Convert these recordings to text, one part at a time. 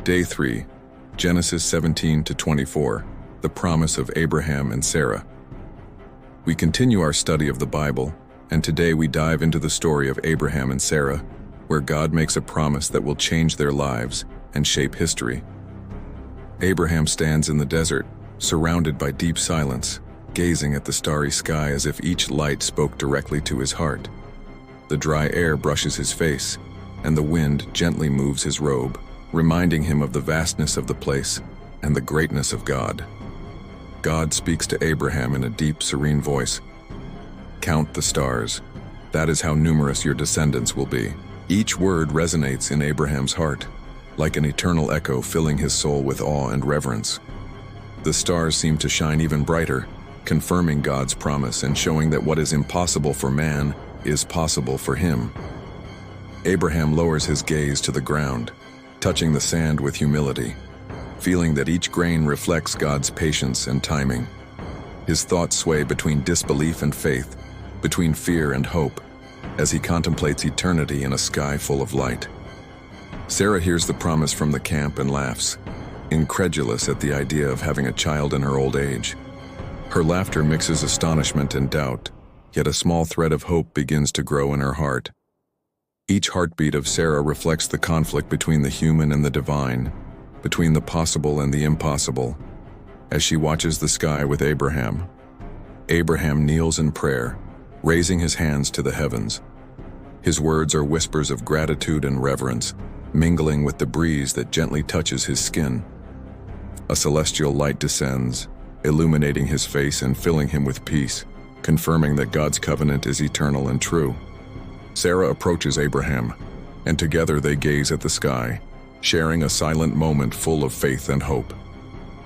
Day 3, Genesis 17 to 24, the promise of Abraham and Sarah. We continue our study of the Bible, and today we dive into the story of Abraham and Sarah, where God makes a promise that will change their lives and shape history. Abraham stands in the desert, surrounded by deep silence, gazing at the starry sky as if each light spoke directly to his heart. The dry air brushes his face, and the wind gently moves his robe, reminding him of the vastness of the place and the greatness of God. God speaks to Abraham in a deep, serene voice. "Count the stars. That is how numerous your descendants will be." Each word resonates in Abraham's heart, like an eternal echo filling his soul with awe and reverence. The stars seem to shine even brighter, confirming God's promise and showing that what is impossible for man is possible for him. Abraham lowers his gaze to the ground, touching the sand with humility, feeling that each grain reflects God's patience and timing. His thoughts sway between disbelief and faith, between fear and hope, as he contemplates eternity in a sky full of light. Sarah hears the promise from the camp and laughs, incredulous at the idea of having a child in her old age. Her laughter mixes astonishment and doubt, yet a small thread of hope begins to grow in her heart. Each heartbeat of Sarah reflects the conflict between the human and the divine, between the possible and the impossible. As she watches the sky with Abraham, Abraham kneels in prayer, raising his hands to the heavens. His words are whispers of gratitude and reverence, mingling with the breeze that gently touches his skin. A celestial light descends, illuminating his face and filling him with peace, confirming that God's covenant is eternal and true. Sarah approaches Abraham, and together they gaze at the sky, sharing a silent moment full of faith and hope.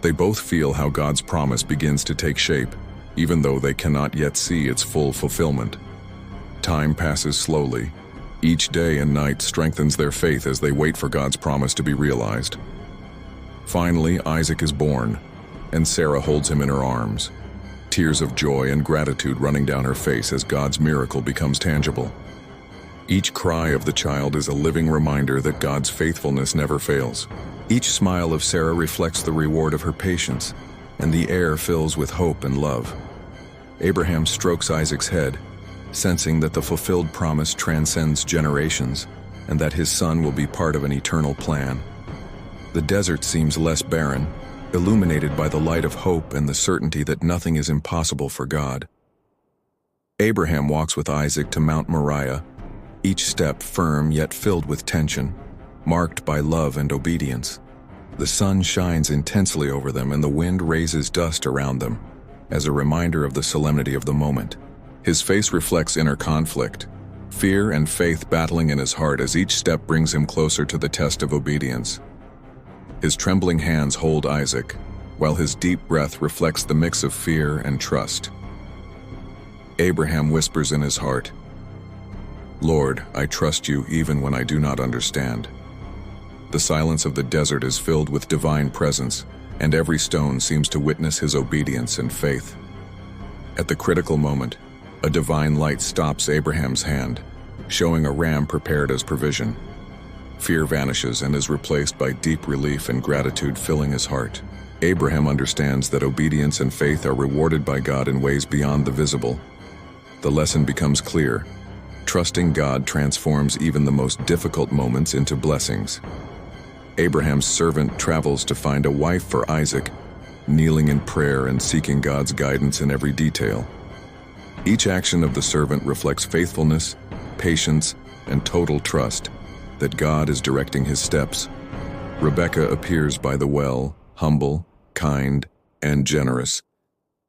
They both feel how God's promise begins to take shape, even though they cannot yet see its full fulfillment. Time passes slowly. Each day and night strengthens their faith as they wait for God's promise to be realized. Finally, Isaac is born, and Sarah holds him in her arms, tears of joy and gratitude running down her face as God's miracle becomes tangible. Each cry of the child is a living reminder that God's faithfulness never fails. Each smile of Sarah reflects the reward of her patience, and the air fills with hope and love. Abraham strokes Isaac's head, sensing that the fulfilled promise transcends generations, and that his son will be part of an eternal plan. The desert seems less barren, illuminated by the light of hope and the certainty that nothing is impossible for God. Abraham walks with Isaac to Mount Moriah, each step firm yet filled with tension, marked by love and obedience. The sun shines intensely over them and the wind raises dust around them, as a reminder of the solemnity of the moment. His face reflects inner conflict, fear and faith battling in his heart as each step brings him closer to the test of obedience. His trembling hands hold Isaac, while his deep breath reflects the mix of fear and trust. Abraham whispers in his heart, "Lord, I trust you even when I do not understand." The silence of the desert is filled with divine presence, and every stone seems to witness his obedience and faith. At the critical moment, a divine light stops Abraham's hand, showing a ram prepared as provision. Fear vanishes and is replaced by deep relief and gratitude filling his heart. Abraham understands that obedience and faith are rewarded by God in ways beyond the visible. The lesson becomes clear. Trusting God transforms even the most difficult moments into blessings. Abraham's servant travels to find a wife for Isaac, kneeling in prayer and seeking God's guidance in every detail. Each action of the servant reflects faithfulness, patience, and total trust that God is directing his steps. Rebekah appears by the well, humble, kind, and generous,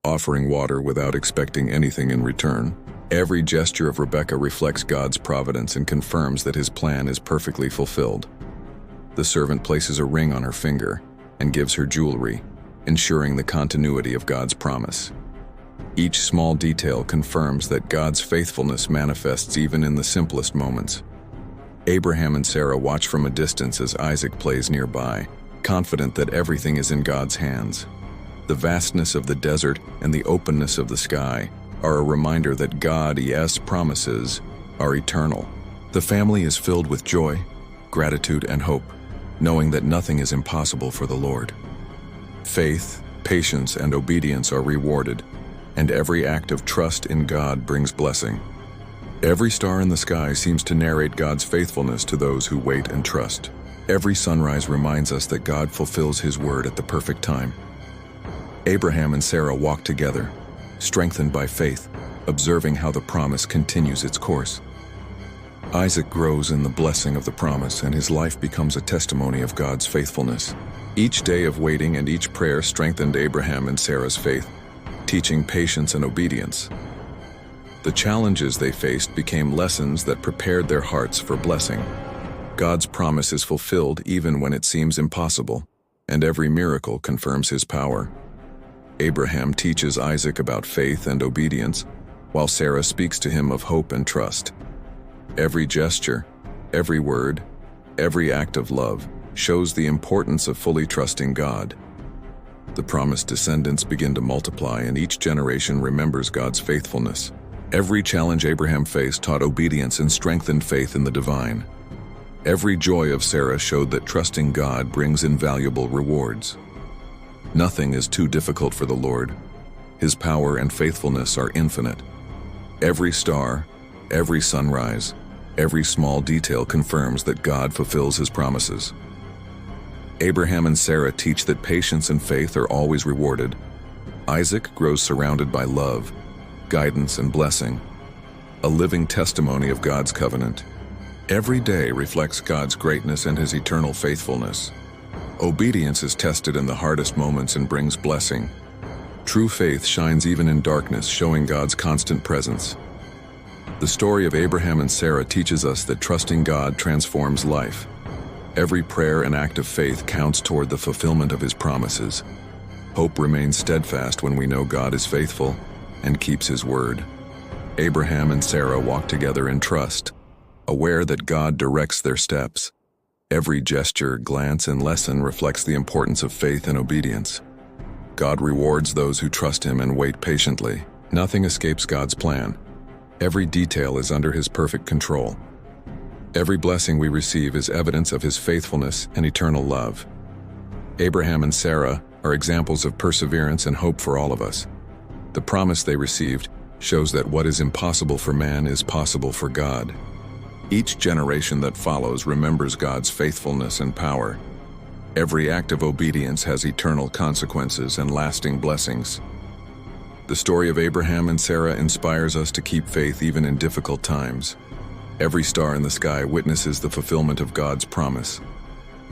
offering water without expecting anything in return. Every gesture of Rebekah reflects God's providence and confirms that his plan is perfectly fulfilled. The servant places a ring on her finger and gives her jewelry, ensuring the continuity of God's promise. Each small detail confirms that God's faithfulness manifests even in the simplest moments. Abraham and Sarah watch from a distance as Isaac plays nearby, confident that everything is in God's hands. The vastness of the desert and the openness of the sky are a reminder that God's promises are eternal. The family is filled with joy, gratitude, and hope. knowing that nothing is impossible for the Lord. Faith, patience, and obedience are rewarded, and every act of trust in God brings blessing. Every star in the sky seems to narrate God's faithfulness to those who wait and trust. Every sunrise reminds us that God fulfills His word at the perfect time. Abraham and Sarah walk together, strengthened by faith, observing how the promise continues its course. Isaac grows in the blessing of the promise, and his life becomes a testimony of God's faithfulness. Each day of waiting and each prayer strengthened Abraham and Sarah's faith, teaching patience and obedience. The challenges they faced became lessons that prepared their hearts for blessing. God's promise is fulfilled even when it seems impossible, and every miracle confirms His power. Abraham teaches Isaac about faith and obedience, while Sarah speaks to him of hope and trust. Every gesture, every word, every act of love shows the importance of fully trusting God. The promised descendants begin to multiply, and each generation remembers God's faithfulness. Every challenge Abraham faced taught obedience and strengthened faith in the divine. Every joy of Sarah showed that trusting God brings invaluable rewards. Nothing is too difficult for the Lord. His power and faithfulness are infinite. Every star, every sunrise, every small detail confirms that God fulfills His promises. Abraham and Sarah teach that patience and faith are always rewarded. Isaac grows surrounded by love, guidance, and blessing, a living testimony of God's covenant. Every day reflects God's greatness and His eternal faithfulness. Obedience is tested in the hardest moments and brings blessing. True faith shines even in darkness, showing God's constant presence. The story of Abraham and Sarah teaches us that trusting God transforms life. Every prayer and act of faith counts toward the fulfillment of His promises. Hope remains steadfast when we know God is faithful and keeps His word. Abraham and Sarah walk together in trust, aware that God directs their steps. Every gesture, glance, and lesson reflects the importance of faith and obedience. God rewards those who trust Him and wait patiently. Nothing escapes God's plan. Every detail is under His perfect control. Every blessing we receive is evidence of His faithfulness and eternal love. Abraham and Sarah are examples of perseverance and hope for all of us. The promise they received shows that what is impossible for man is possible for God. Each generation that follows remembers God's faithfulness and power. Every act of obedience has eternal consequences and lasting blessings. The story of Abraham and Sarah inspires us to keep faith even in difficult times. Every star in the sky witnesses the fulfillment of God's promise.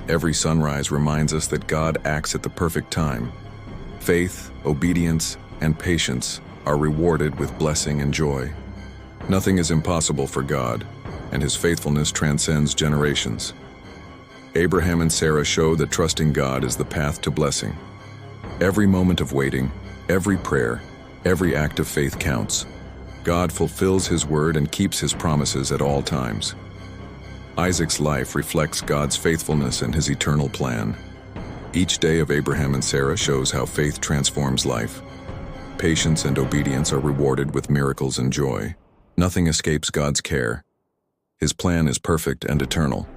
Every sunrise reminds us that God acts at the perfect time. Faith, obedience, and patience are rewarded with blessing and joy. Nothing is impossible for God, and His faithfulness transcends generations. Abraham and Sarah show that trusting God is the path to blessing. Every moment of waiting, every prayer, every act of faith counts. God fulfills His word and keeps His promises at all times. Isaac's life reflects God's faithfulness and His eternal plan. Each day of Abraham and Sarah shows how faith transforms life. Patience and obedience are rewarded with miracles and joy. Nothing escapes God's care. His plan is perfect and eternal.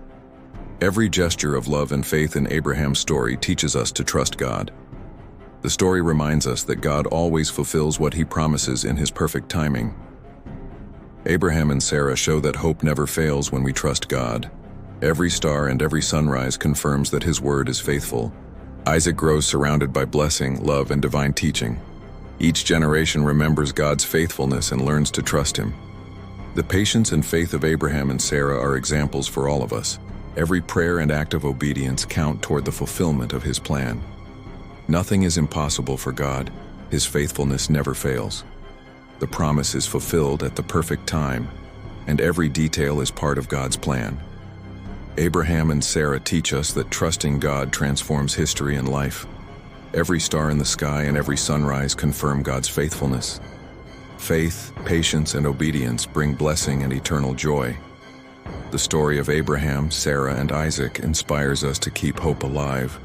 Every gesture of love and faith in Abraham's story teaches us to trust God. The story reminds us that God always fulfills what He promises in His perfect timing. Abraham and Sarah show that hope never fails when we trust God. Every star and every sunrise confirms that His word is faithful. Isaac grows surrounded by blessing, love, and divine teaching. Each generation remembers God's faithfulness and learns to trust Him. The patience and faith of Abraham and Sarah are examples for all of us. Every prayer and act of obedience count toward the fulfillment of His plan. Nothing is impossible for God. His faithfulness never fails. The promise is fulfilled at the perfect time, and every detail is part of God's plan. Abraham and Sarah teach us that trusting God transforms history and life. Every star in the sky and every sunrise confirm God's faithfulness. Faith, patience, and obedience bring blessing and eternal joy. The story of Abraham, Sarah, and Isaac inspires us to keep hope alive.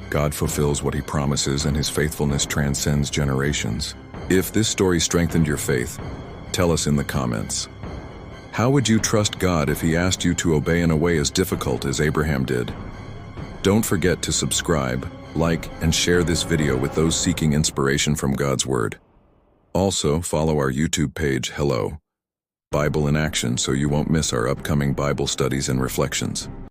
God fulfills what He promises, and His faithfulness transcends generations. If this story strengthened your faith, tell us in the comments. How would you trust God if He asked you to obey in a way as difficult as Abraham did? Don't forget to subscribe, like, and share this video with those seeking inspiration from God's Word. Also, follow our YouTube page, Hello, Bible in Action, so you won't miss our upcoming Bible studies and reflections.